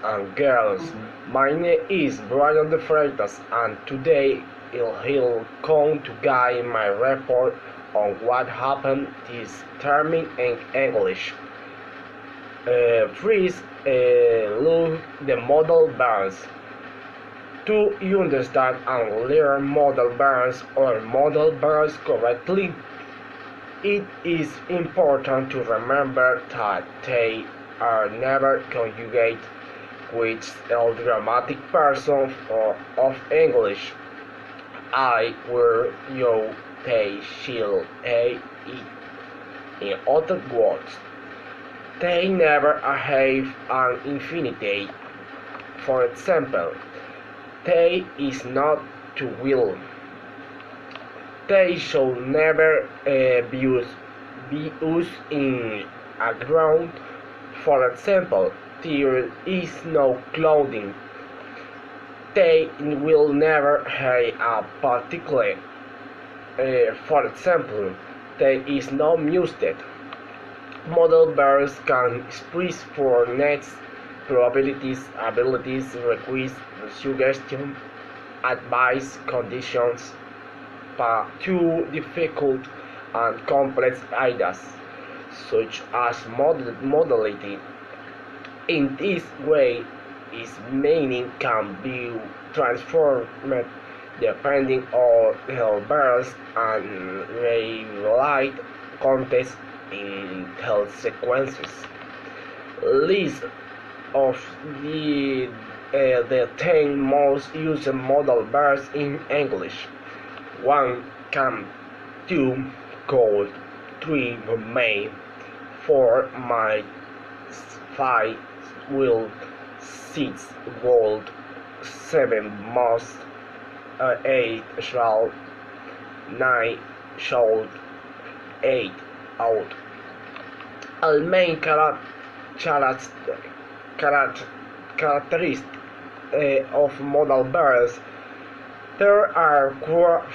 and girls. My name is Brian De Freitas, and today I'll come to guide my report on what happened this term in English. First, look the modal verbs. To understand and learn modal verbs or modal verbs correctly, it is important to remember that they are never conjugate with the dramatic person of English. I, were, you, they, she'll, he, it. In other words, they never have an infinitive. For example, they is not to will. They should never be used in a ground. For example, there is no clothing. They will never have a particular. For example, there is no music. Model verbs can express for needs, probabilities, abilities, requests, suggestion, advice, conditions, to difficult and complex ideas, such as modality. In this way, its meaning can be transformed depending on the verbs and relate context in health sequences. List of the 10 most used modal verbs in English. 1. Come. 2. Cold. 3. May. 4. Might. 5. Will. 6. Would. 7. Must. 8. Shall. 9. Should. 8. Out. Al main characteristics of modal verbs. There are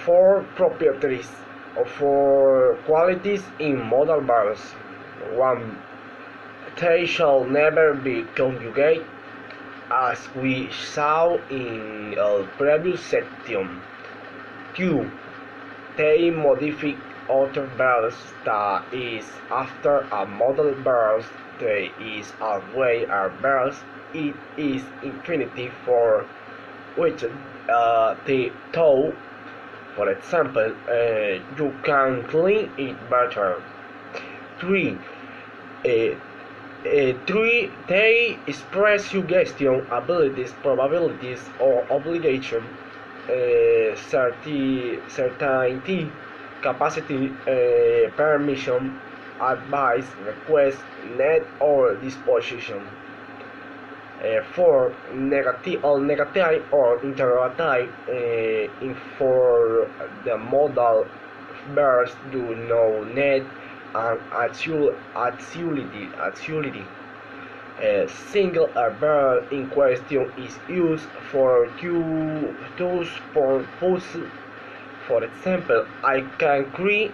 four properties or four qualities in modal verbs. 1. They shall never be conjugate, as we saw in the previous section. 2. They modify other verbs, that is, after a modal verb there is always a verb. It is infinitive for which the toe. For example, you can clean it better. 3. 3. They express suggestion, abilities, probabilities, or obligation, certainty, capacity, permission, advice, request, need, or disposition. 4. Negative or interrogative. For the modal verbs do no need and actuality. Single verb in question is used for those purposes. For example, I can cry.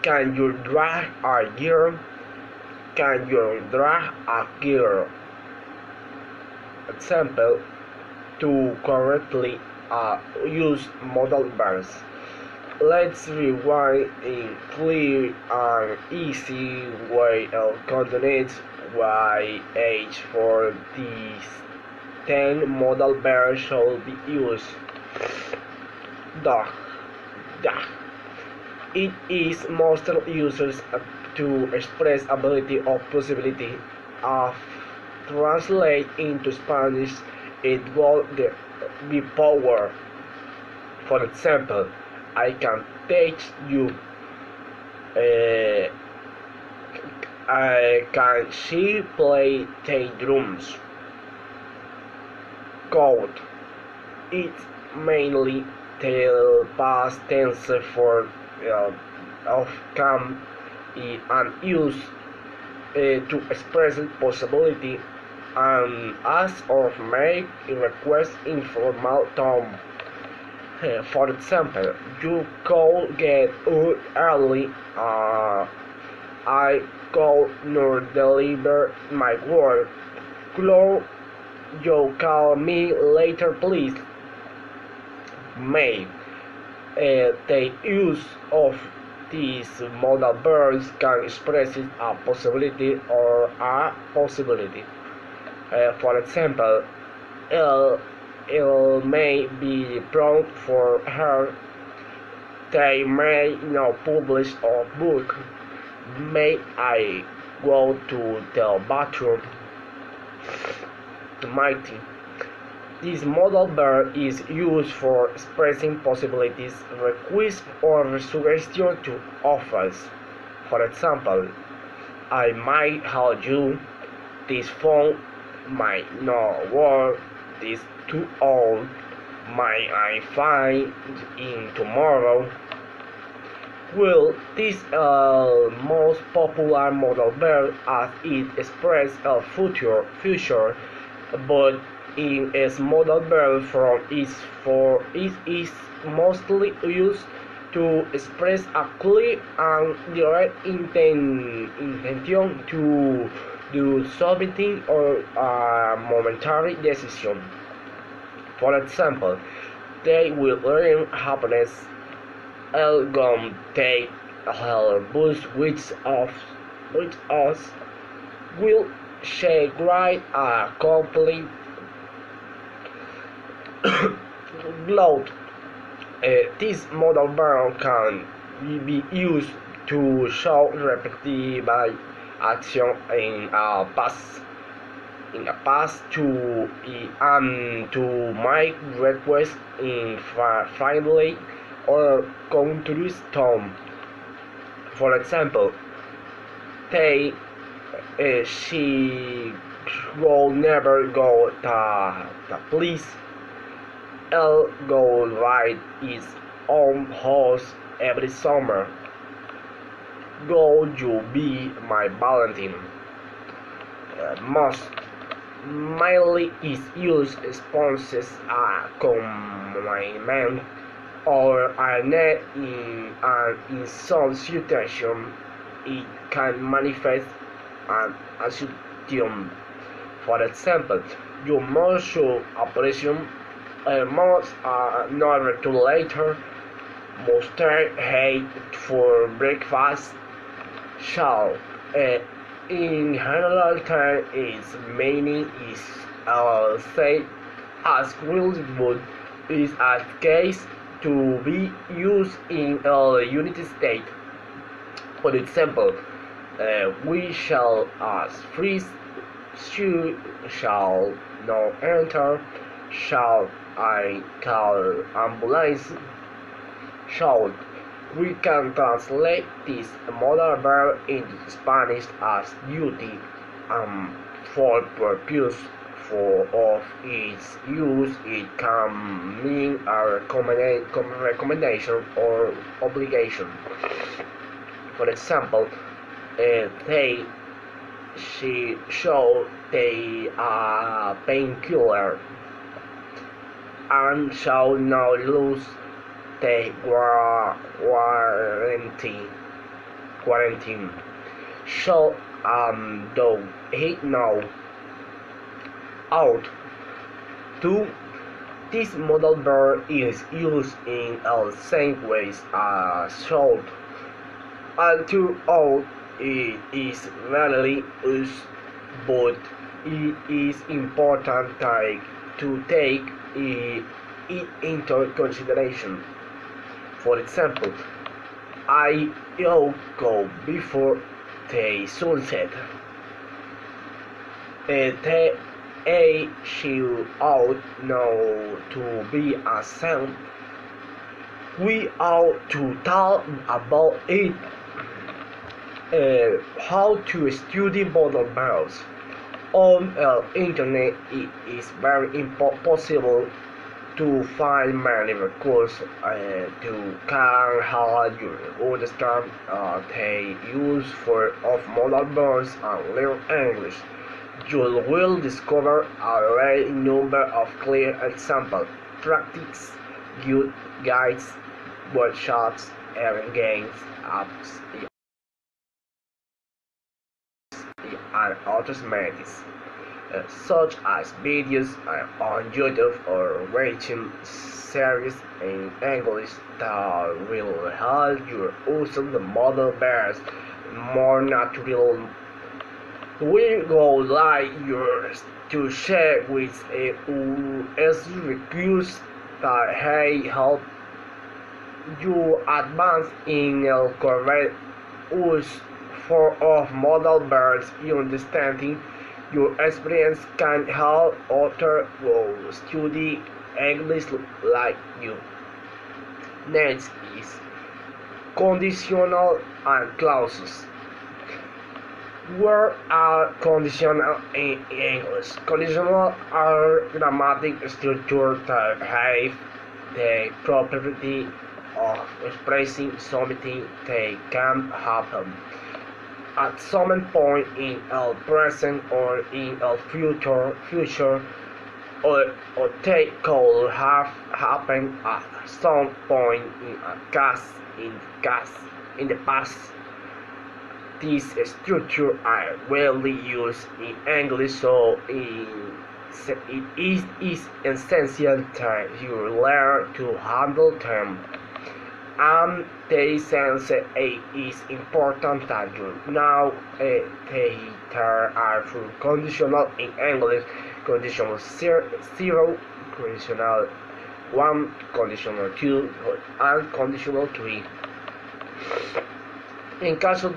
Can you drag a girl? Can you drag a girl? Example, to correctly use modal verbs. Let's rewind in clear and easy way of coordinates YH for these 10 modal verbs should be used. Dog. It is mostly used to express ability or possibility of. Translate into Spanish, it would be power. For example, I can teach you. Can she play the drums? Code. It's mainly the past tense for of can and use to express possibility and ask or make a request in formal tone. For example, you could get out early. I could not deliver my work Could you call me later, please? May. The use of these modal verbs can express a possibility or a possibility. For example, it may be prompt for her. They may not publish a book. May I go to the bathroom? Mighty. This modal verb is used for expressing possibilities, requests, or suggestions to others. For example, I might help you. This phone might not work. This too old. Might I find in tomorrow? Well, this most popular modal verb as it expresses a future, but in its modal verb form it is mostly used to express a clear and direct intention to do something or a momentary decision. For example, they will bring happiness. I'll go take a bus which us will she write a complete gloat. This modal verb can be used to show repetitive action in a past to make requests in friendly or country's tone. For example, they she will never go the police. I'll go ride his own horse every summer. Go you be my Valentine. Most mainly is used sponsors a commandment or a net in some situation it can manifest an assumption. For example, you must show operation must not regulator mustard hate for breakfast shall in general term its meaning is said as Williamwood is a case to be used in a United States. For example, we shall as freeze, shall not enter, shall I call ambulance, shall. We can translate this modal verb into Spanish as duty for purpose of its use it can mean a recommendation or obligation. For example, she showed they are painkiller and shall not lose the quarantine. So though he now out to this modal verb is used in the same ways as should and to out it is rarely used but it is important to take it into consideration. For example, I will go before the sunset. She ought now to be a sound. We ought to talk about it. How to study modal verbs. On the internet, it is very possible to find many records to can help you understand the use of modal verbs and learn English. You will discover a great number of clear examples, practice, good guides, workshops, and games, apps, and other methods. such as videos on YouTube or watching series in English that will help you use the model verbs more natural. We would like yours to share with us request that help you advance in the correct use of model verbs. Understanding your experience can help others who study English like you. Next is conditional and clauses. What are conditional in English? Conditional are grammatic structures that have the property of expressing something that can happen at some point in a present or in a future or they could have happened at some point in the past. These structures are rarely used in English, so it is essential that you learn to handle them. And the sense it is important that you know there are four conditional in English: conditional 0, conditional 1, conditional 2, and conditional 3. In case of,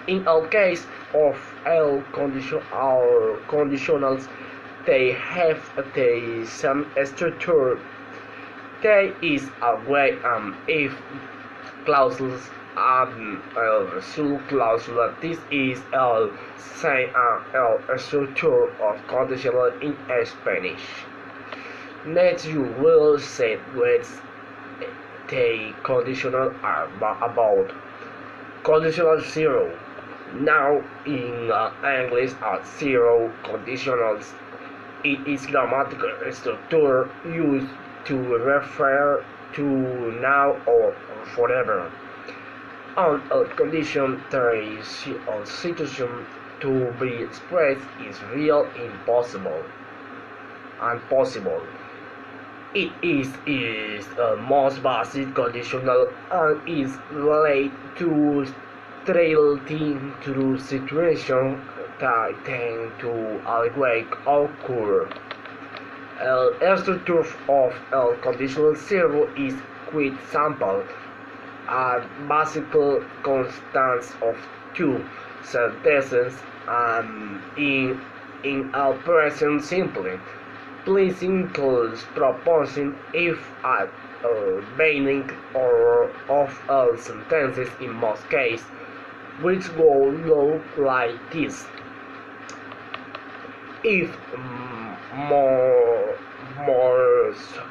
in our case of L conditionals, they have the same structure. There is a way if clauses and sub-clauses. This is the same structure of conditional in Spanish. Next, you will see what the conditional are about. Conditional 0. Now in English are 0 conditionals. It is grammatical structure used to refer to now or forever. On a condition there is a situation to be expressed is real impossible and possible. It is the most basic conditional and is related to relating to situations that tend to always occur. The structure of a conditional 0 is quite simple. A basic constants of two sentences and in a present simple. Please include proportion if at beginning or of all sentences in most cases, which will look like this. If more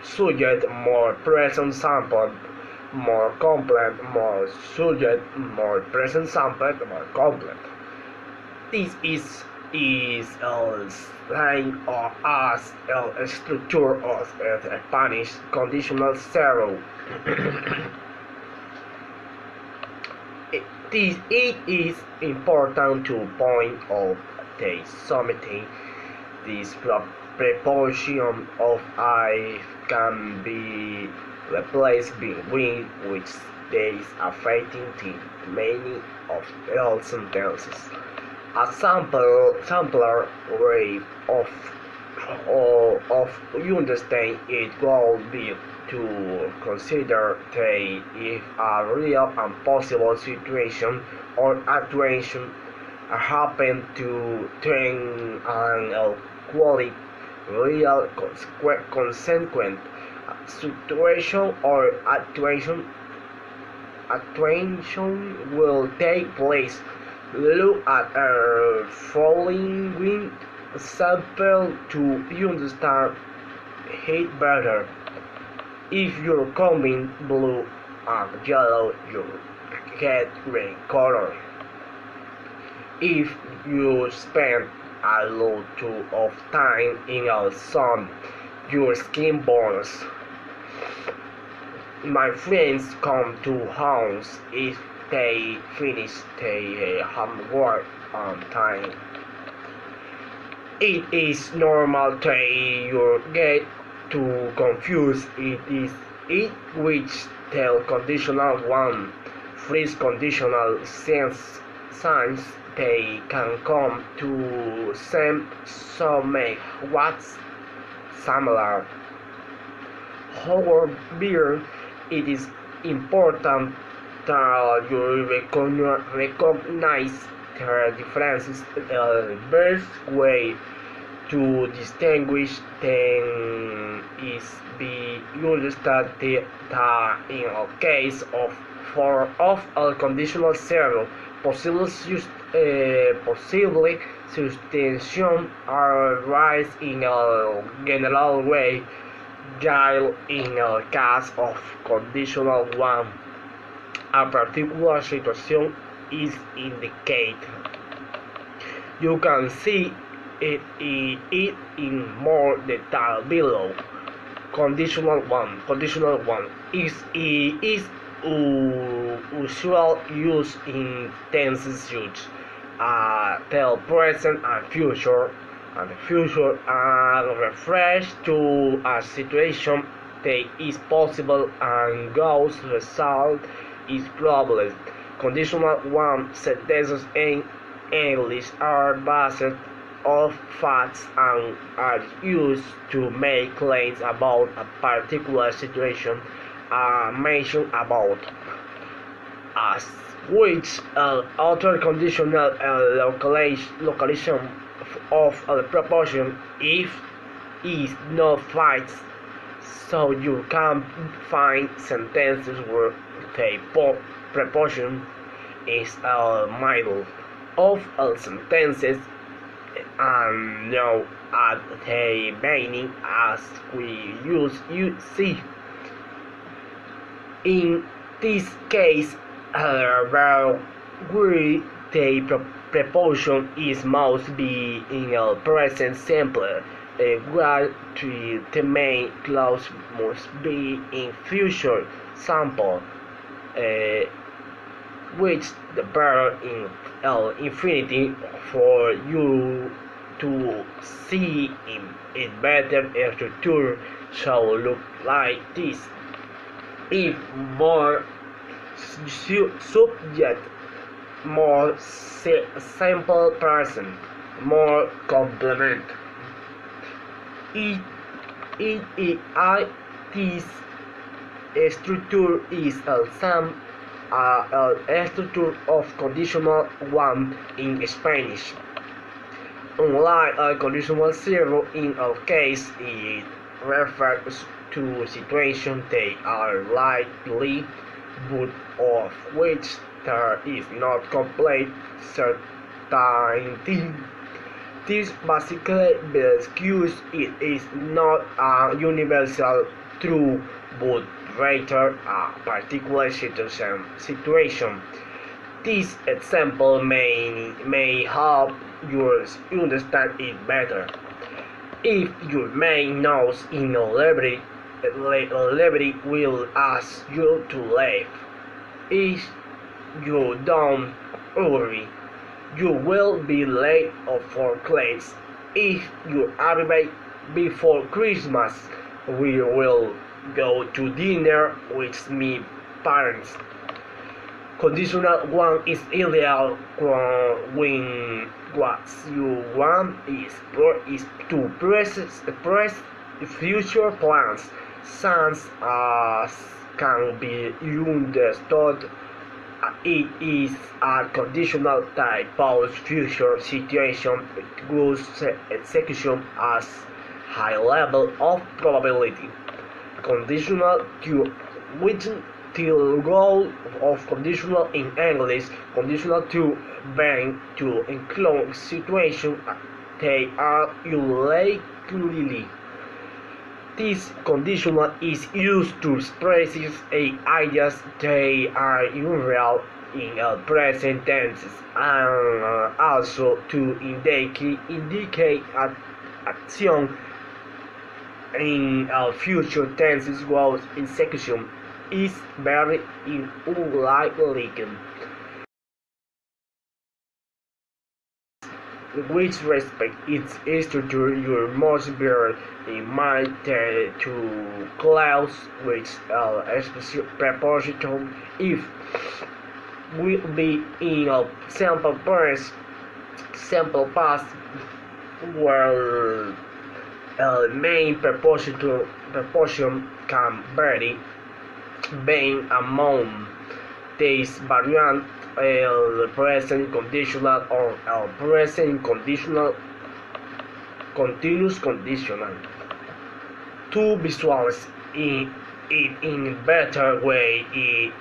subject, more present simple, more complex, more subject, more present simple, more complex. This is a sign or as a structure of the Spanish conditional 0. It is important to point out that something this proportion of I can be replaced between which days affecting the meaning of all sentences. A sampler way of you understand it will be to consider that if a real and possible situation or actuation happen to turn an equally real consequent situation or actuation will take place. Look at a following sample to understand it better. If you're combing blue and yellow, you get green color. If you spend a lot of time in the sun, your skin burns. My friends come to house if they finish their homework on time. It is normal that you get to confuse it is it which tell conditional one freeze conditional sense signs they can come to same so make what's similar. However, it is important that you recognize the differences. The best way to distinguish them is be understand that in a case of for of a conditional zero, possibly substantiation arise in a general way, while in a case of conditional one, a particular situation is indicated. You can see it in more detail below. Conditional one is usual use in tenses such tell present and future, and refers to a situation that is possible and goes result is probable. Conditional one sentences in English are based of facts and are used to make claims about a particular situation mentioned about, as which other conditional localization of a proportion if is not facts. So you can find sentences where the proportion is a middle of all sentences and now at the beginning as we use you see. In this case, where the proportion is must be in a present simple, while the main clause must be in future simple, which the verb in infinity for you to see in better structure shall look like this. If more subject, more simple person, more complement. This structure is a structure of conditional one in Spanish. Unlike a conditional zero, in our case, it refers to situations that are likely, but of which there is not complete certainty. This basically because it is not a universal truth, but rather a particular situation. This example may help you understand it better. If your main nose in a library will ask you to leave. If you don't hurry, you will be late for class. If you arrive before Christmas, we will go to dinner with my parents. Conditional one is ideal when what you want is to press future plans, since as can be understood. It is a conditional type of future situation whose execution has high level of probability. Conditional to which the goal of conditional in English, conditional to being to include situations they are unlikely. This conditional is used to express ideas that are unreal in a present tense and also to indicate an action in a future tense whose execution is very unlikely. With respect its structure, you must bear in mind that two clauses with a specific preposition if will be in a sample past where main preposition can vary being among these variant el present conditional or el present conditional continuous conditional to visualize it in better way.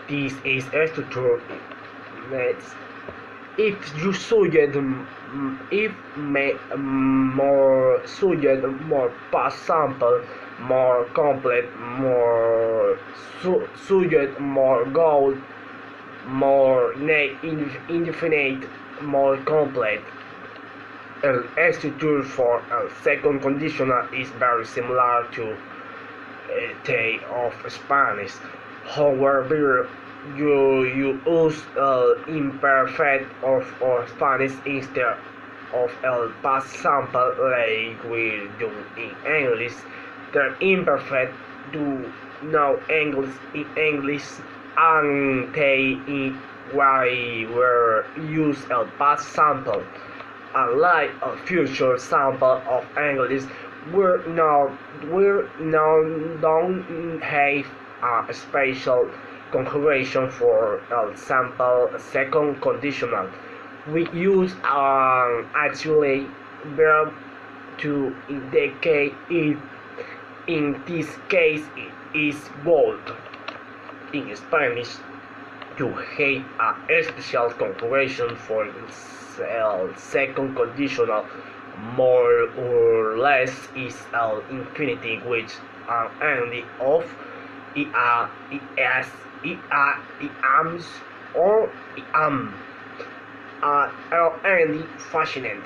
This is structured next. If you suggest if more suggest more past sample, more complete, more suggest more goal, more indefinite, more complete. The structure for a second conditional is very similar to that of Spanish. However, you use imperfect of Spanish instead of el past simple like we do in English. The imperfect do know English in English and they in why were use el past sample. Unlike a future sample of English, we don't have a special configuration for a sample second conditional. We use an actually verb to indicate it. In this case, it is bold. In Spanish, you have a special configuration for second conditional. More or less is an infinitive which an ending of es, ams or am. Ending fascinant.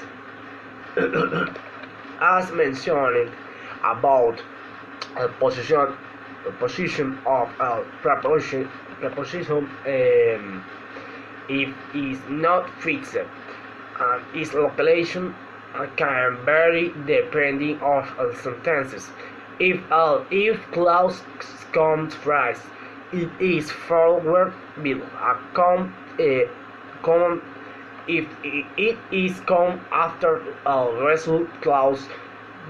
As mentioned above, position of a preposition if is not fixed and its location can vary depending on sentences. If clause comes first, it is forward with a common. If it is come after a result clause,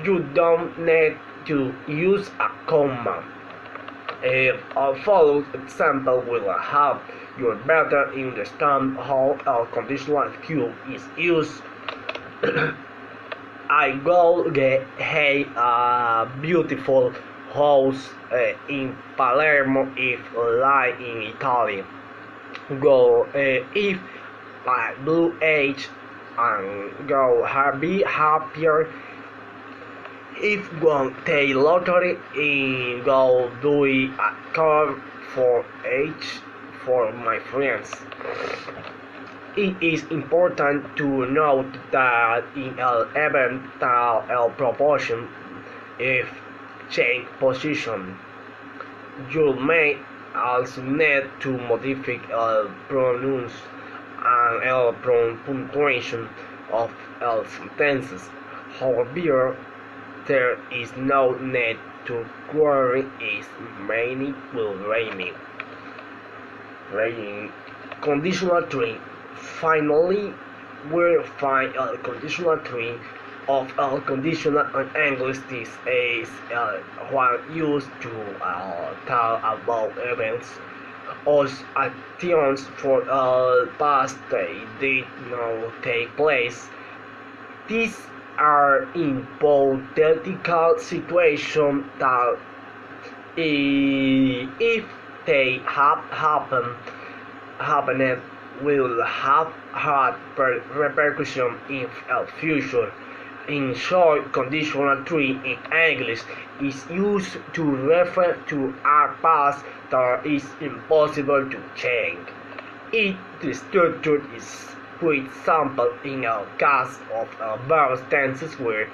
you don't need to use a comma. A followed example will help you better understand how a conditional Q is used. I go get a beautiful house in Palermo if like in Italy. Go if by blue age and go be happier if one take lottery in go do a card for age for my friends. It is important to note that in an event that a proportion if change position, you may also need to modify pronouns and punctuation of sentences. However, there is no need to worry as many will remain. Conditional tree. Finally, we find a conditional tree of a conditional in English. This is what used to talk about events or actions for past they did not take place. These are hypothetical situations that if they have happened will have hard repercussions in the future. In short, conditional tree in English is used to refer to a past that is impossible to change. The structure is, for example, in a case of verb tenses where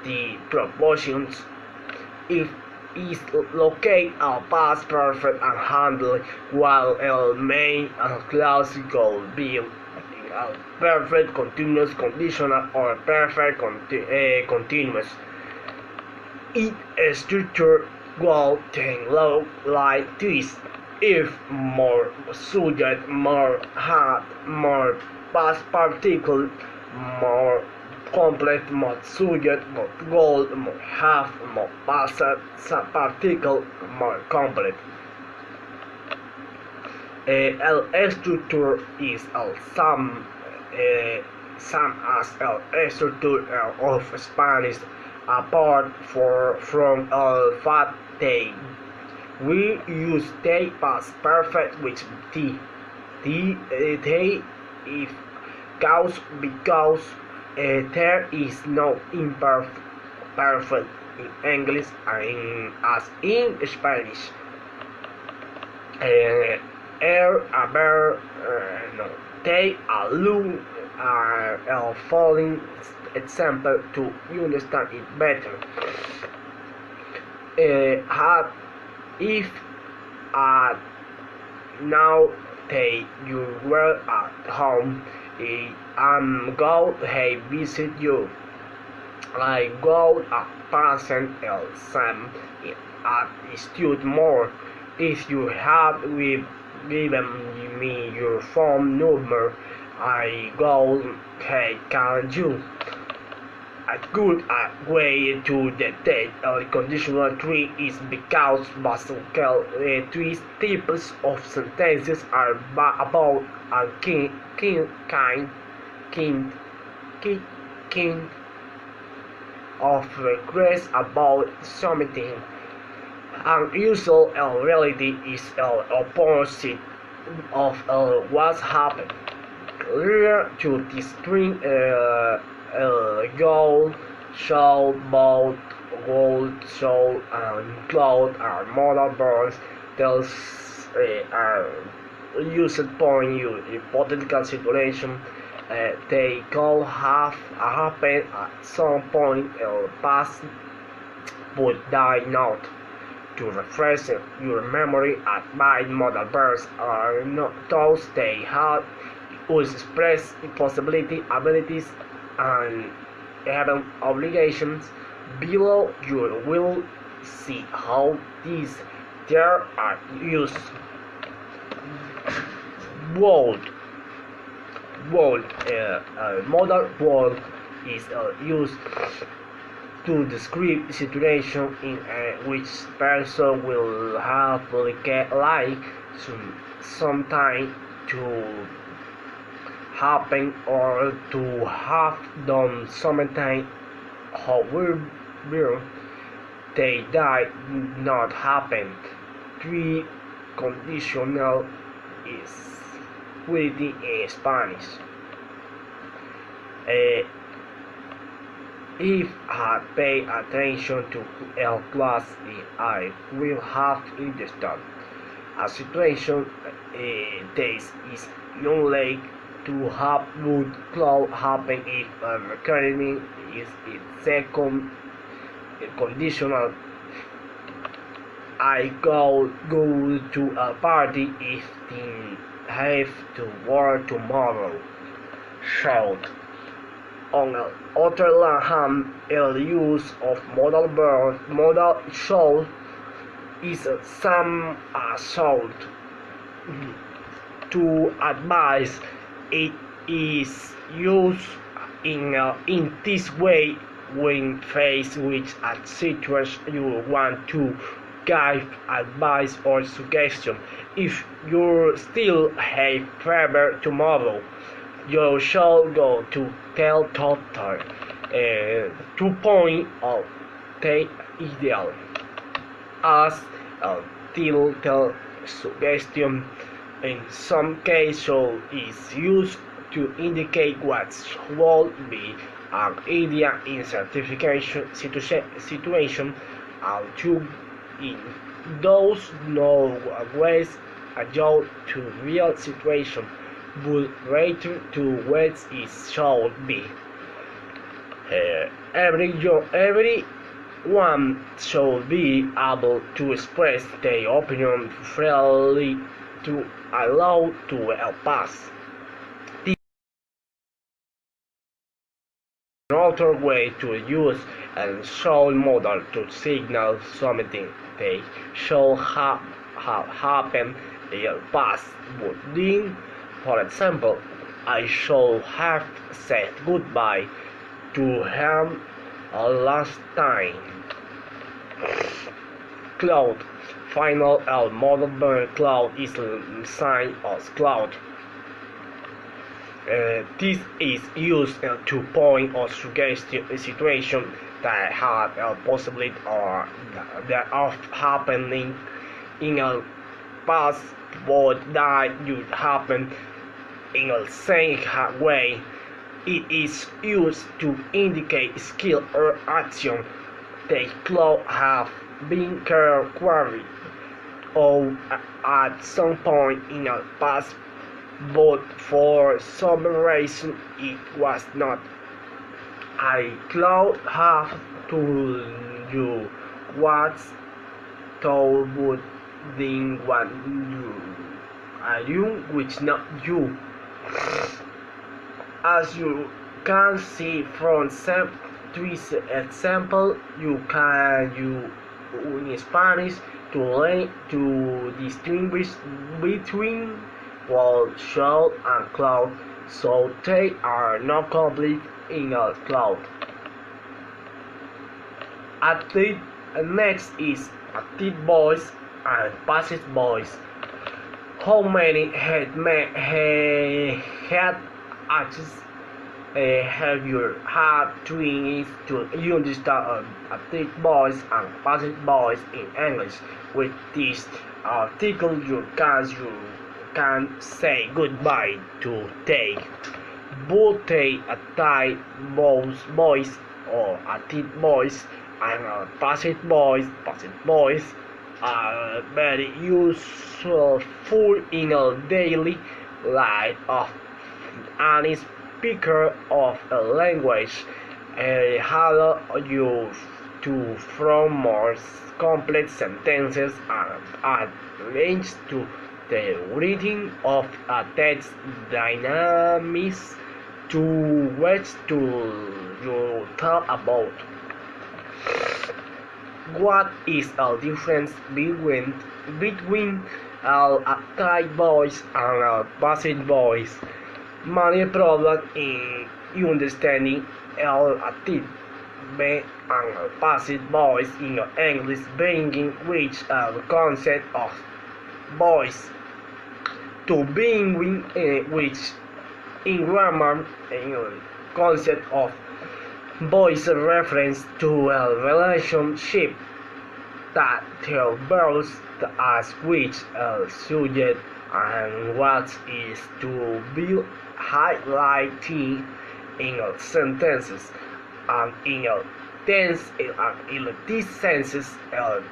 the proportions if is located a past perfect and handled while el main and classical being perfect, continuous, conditional, or perfect continuous. Its structure will then look like this. If more subject, more hard, more past particle, more complex, more subject, more goal, more half, more past particle, more complex. El structure is el same as el structure of Spanish, apart from el fate. We use the past perfect with T. T is because there is no imperfect in English as in Spanish. Haber, no. Take a look at the following example to understand it better. If now you were at home, I'm going to visit you. I go at present exam at institute more. If you have given me your phone number, I go call you. A good way to detect a conditional tree is because basically three types of sentences are about a kind of request about something. Unusual reality is the opposite of what happened. Clear to distinguish gold, soul, boat, gold, soul, and cloud are modal verbs. Those are used point you hypothetical situation. They could have happened at some point in the past, but die not. To refresh your memory, advanced modal verbs are not those they have whose express possibility, abilities, and even obligations. Below you will see how these there are used. World. Modal verb is used to describe situation in which person will have like sometime to happen or to have done something. However, they did not happen. Three conditional is quality in Spanish. If I pay attention to el class, I will have understood a situation this is unlikely to have would cloud happen if a recurring is its second conditional. I go to a party if they have to work tomorrow. Shout. On the other hand, the use of modal verb, modal should, is some assault. To advise, it is used in this way when faced with a situation you want to give advice or suggestion. If you still have fever tomorrow, you shall go to tell doctor. 2 point of the ideal as a tell suggestion in some cases is used to indicate what would be an idea in certification situation and to in those no ways adjust to real situation but rather to what it should be. Everyone should be able to express their opinion freely to allow to help us. another way to use a show model to signal something they should have happened in the past would mean, for example, I should have said goodbye to him last time. Cloud. Final model cloud is a sign of cloud. This is used to point or suggest a situation that had a possibility or that of happening in a past but that would happen in the same way. It is used to indicate skill or action that could have been carried out at some point in the past, but for some reason it was not. I could have told you what told would then what you which not you. As you can see from this example, you can use in Spanish to learn to distinguish between both shell and cloud, so they are not complete in a cloud. Active next is active voice and passive voice. How many head actions have you had twins to understand active voice and passive voice in English? With this article, you can say goodbye to they. Both they active voice or active voice and passive voice are very useful in a daily life of any speaker of a language. Allow you to form more complex sentences and range to the reading of a text dynamics to which to you talk about. What is the difference between an active voice and a passive voice? Many problems in understanding an active and a passive voice in English, bringing which concept of voice to being which in grammar concept of voice reference to a relationship that involves as which a subject and what is to be highlighted in sentences and in tense in these senses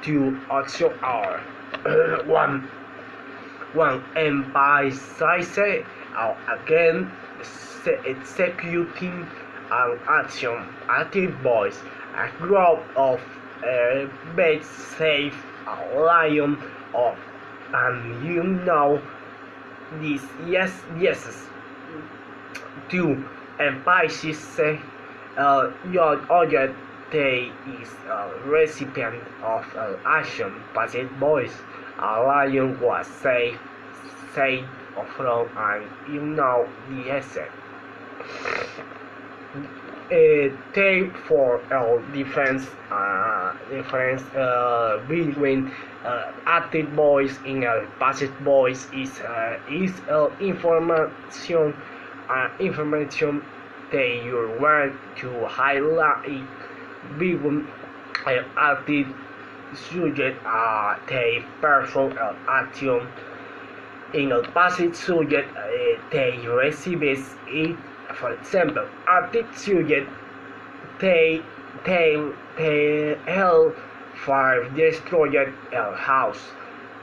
two actions are one emphasizes again executing an action. Active voice, a group of birds safe a lion of and you know this yes. Two emphasizes your object they is a recipient of an action. Passive voice, a lion was safe from and you know the essence. Therefore, difference between active voice and passive voice is information that you want to highlight. Between active subject, they perform action. In a passive subject, they receives it. For example, active subject they help fire destroyed a house.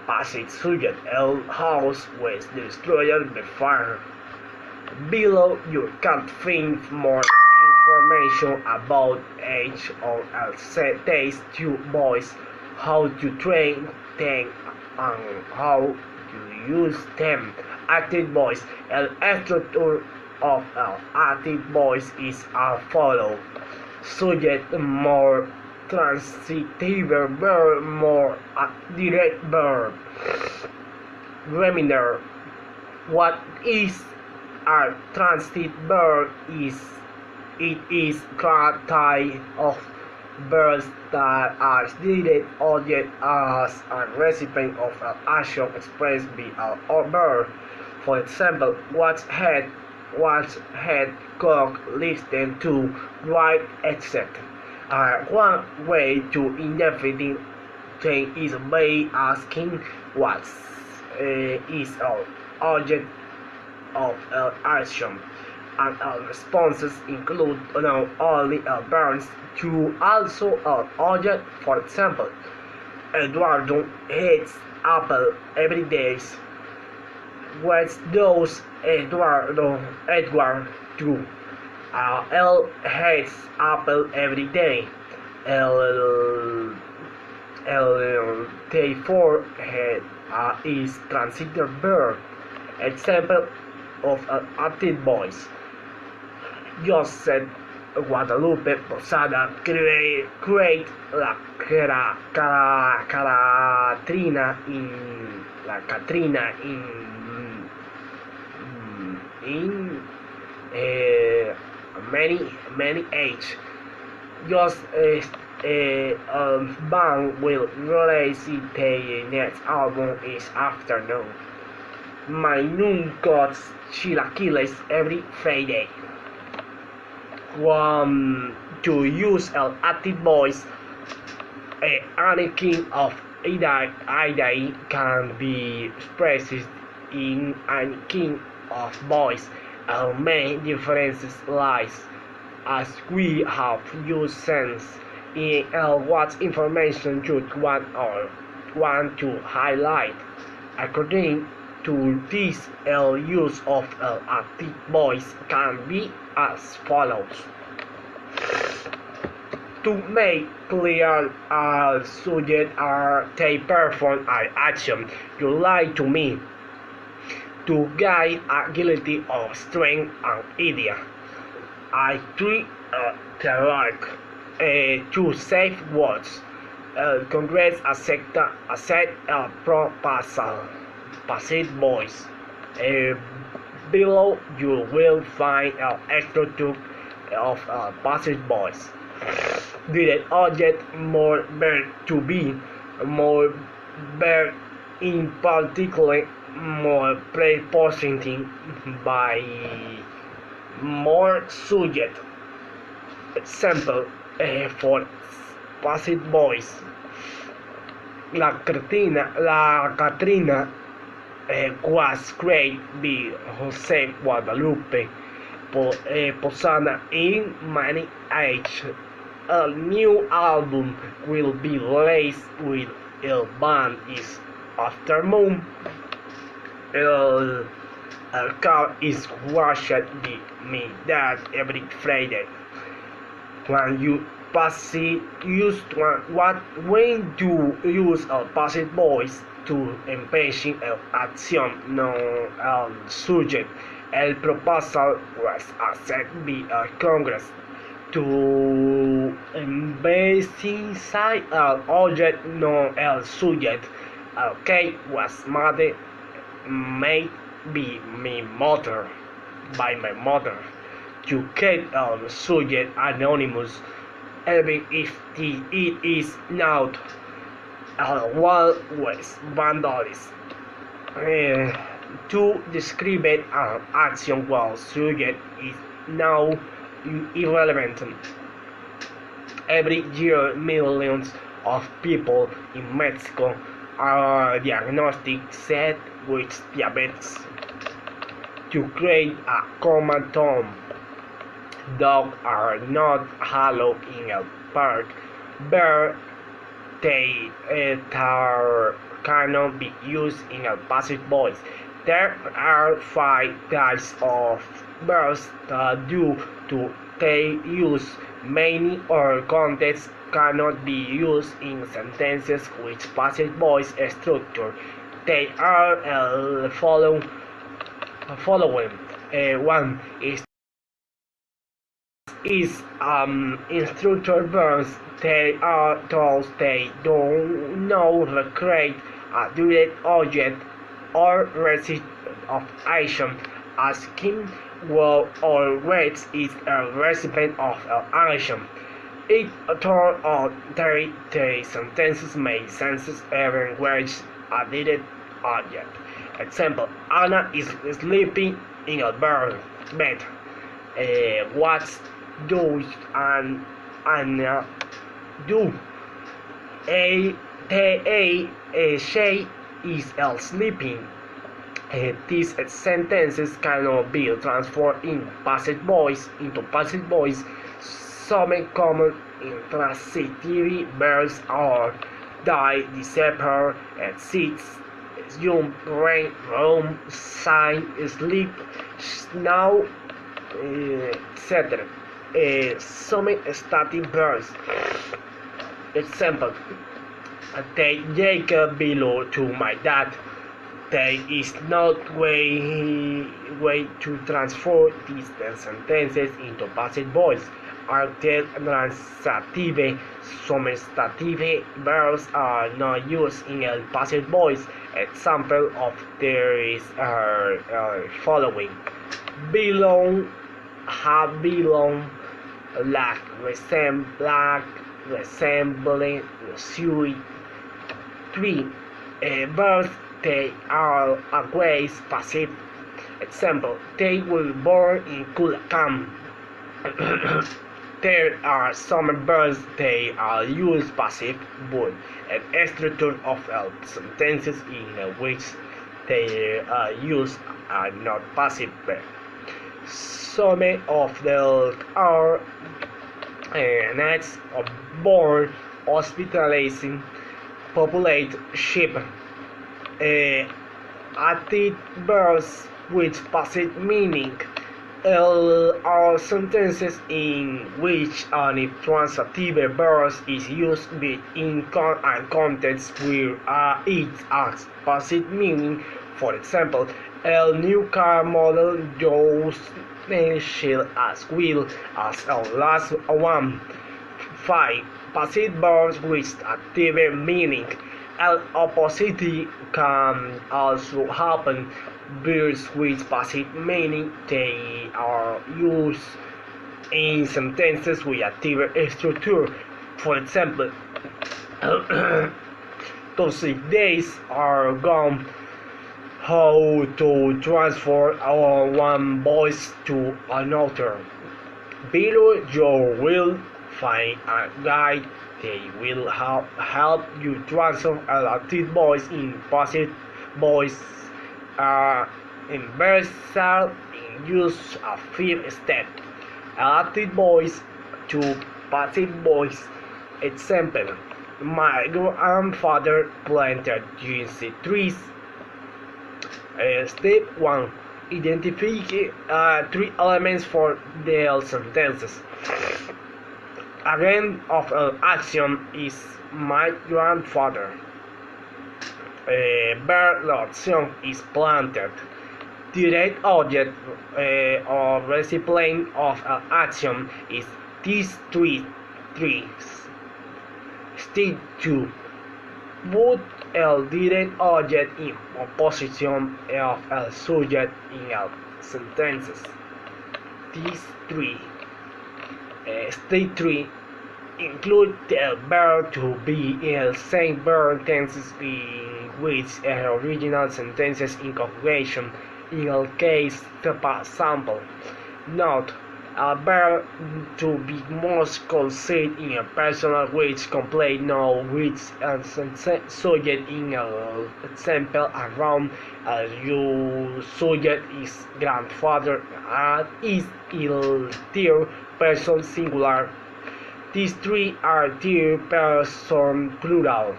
Passive subject a house was destroyed by fire. Below you can find more information about each of these two voices, how to train them, and how to use them. Active voice, structure of an active voice is as follows. Subject more transitive verb, more direct verb. Reminder: what is a transitive verb it is a type of verbs that are stated object as a recipient of an action expressed by a verb. For example, watch, head, cook, listen to, write, etc. One way to interpret thing is by asking what is an object of an action, and responses include not only verbs to also an object. For example, Eduardo eats apple every day. What does Edward do? L hates apple every day. Therefore, is transitive verb. Example of an active voice. Joseph Guadalupe Posada create la Catrina in many age. Just band will release their next album this afternoon. My noon got chilaquiles every Friday. To use an active voice, any kind of idea can be expressed in any kind of voice. Main differences lies, as we have used sense, in what information you want to highlight. According to this, use of an active voice can be as follows. To make clear a subject or they perform an action, you lie to me. To guide agility of strength and idea. I treat the work to save words. Congress accept a proposal. Passive voice. Below you will find an structure of passive voice. Direct object, more verb to be, more verb in particular, more preposition by more subject. Example for passive voice. La Catrina was created by Jose Guadalupe Posada in many age. A new album will be released with el band is afternoon. El car is washed by me that every Friday. When you when you use a passive voice to empezar el acción, no el subject. El proposal was accepted by Congress to emphasize el object, no el subject. El cake was made by my mother to keep the subject anonymous, even if it is not always vandalism. To describe an action while subject is now irrelevant. Every year, millions of people in Mexico are diagnosticated with diabetes. To create a common term, dogs are not allowed in a park, but they cannot be used in a passive voice. There are 5 types of verbs that due to their use, many or contexts cannot be used in sentences with passive voice structure. They are following. One is instructor verbs. They are those they don't know the create a direct object or receipt of action. Asking will or waits is a recipient of an action. It turns out the sentences make sense even with a direct object. Example: Anna is sleeping in a bed. What does Anna do? She is sleeping. These sentences cannot be transformed in passive voice into passive voice. Some common intransitive verbs are die, disappear, exist, jump, rain, roam, shine, sleep, snow, etc. Some static verbs. Example: take Jacob below to my dad. There is no way to transform these sentences into passive voice. Article transitive. Some stative verbs are not used in a passive voice. Example of these are following: belong, have belong, lack, resembling, suit. 3. Verbs they are always passive. Example: they were born in Culacam. There are some verbs they are used passive, but a structure of sentences in which they are used are not passive verbs. Some of them are next of born, hospitalizing, populate, ship. Active verbs with passive meaning are sentences in which an intransitive verb is used in a context where it has passive meaning. For example, el new car model does shield as well as the last one. 5. Passive verbs with active meaning. The opposite can also happen. Verbs with passive meaning they are used in sentences with active structure. For example, those days are gone. How to transfer one voice to another. Below you will find a guide. They will help you transfer an active voice in passive voice. Inversal in use a fifth step. Active voice to passive voice. Example: my grandfather planted ginseng trees. Step 1. Identify 3 elements for the sentences. Again of an action is my grandfather. Verb action is planted. Direct object or recipient of an action is these trees. Step 2. Put el direct object in position of el subject in el sentences. These 3. Step 3. Include the verb to be in the same verb tenses in which original sentences in conjugation. In a case, for example, note: a verb to be most considered in a personal which complete no which subject in an example around your subject is grandfather and is in third person singular. These 3 are third person plural.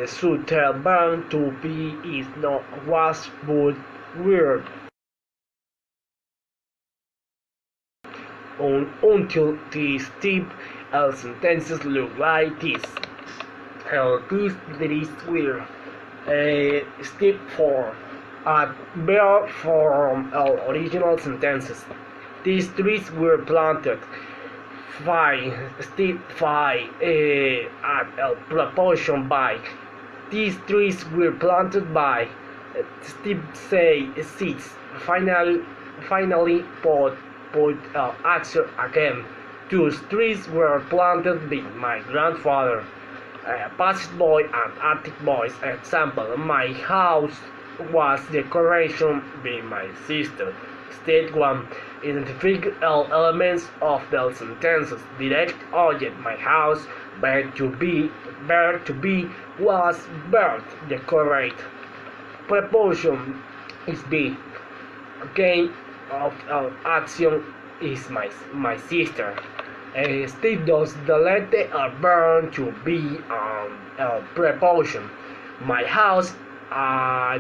So the verb to be is not was but were. Until these step sentences look like this. These were. Step 4. Bear from original sentences. These trees were planted. Five, step 5, at a proportion by. These trees were planted by. Step 6. Finally, put action again. Those trees were planted by my grandfather. Passive voice and active voice. Example: my house was decoration by my sister. State 1. Identify all elements of the sentences. Direct object: my house. Verb to be was bird. Decorate. Preposition is be. Game of action is my sister. Steve does the letter a verb to be a preposition. My house,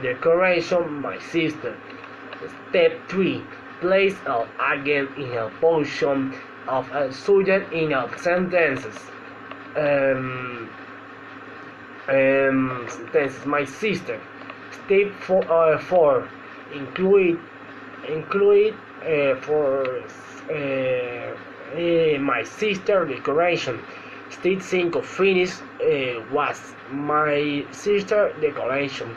decoration, my sister. Step 3. Place again in a position of a subject in a sentences. Sentences. My sister. Step 4. Include for my sister decoration. Step 5. Finish was my sister decoration.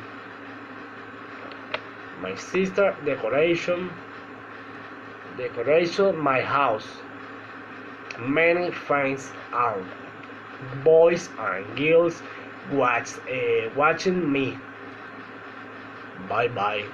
My sister decoration. My house. Many friends are boys and girls watching me. Bye bye.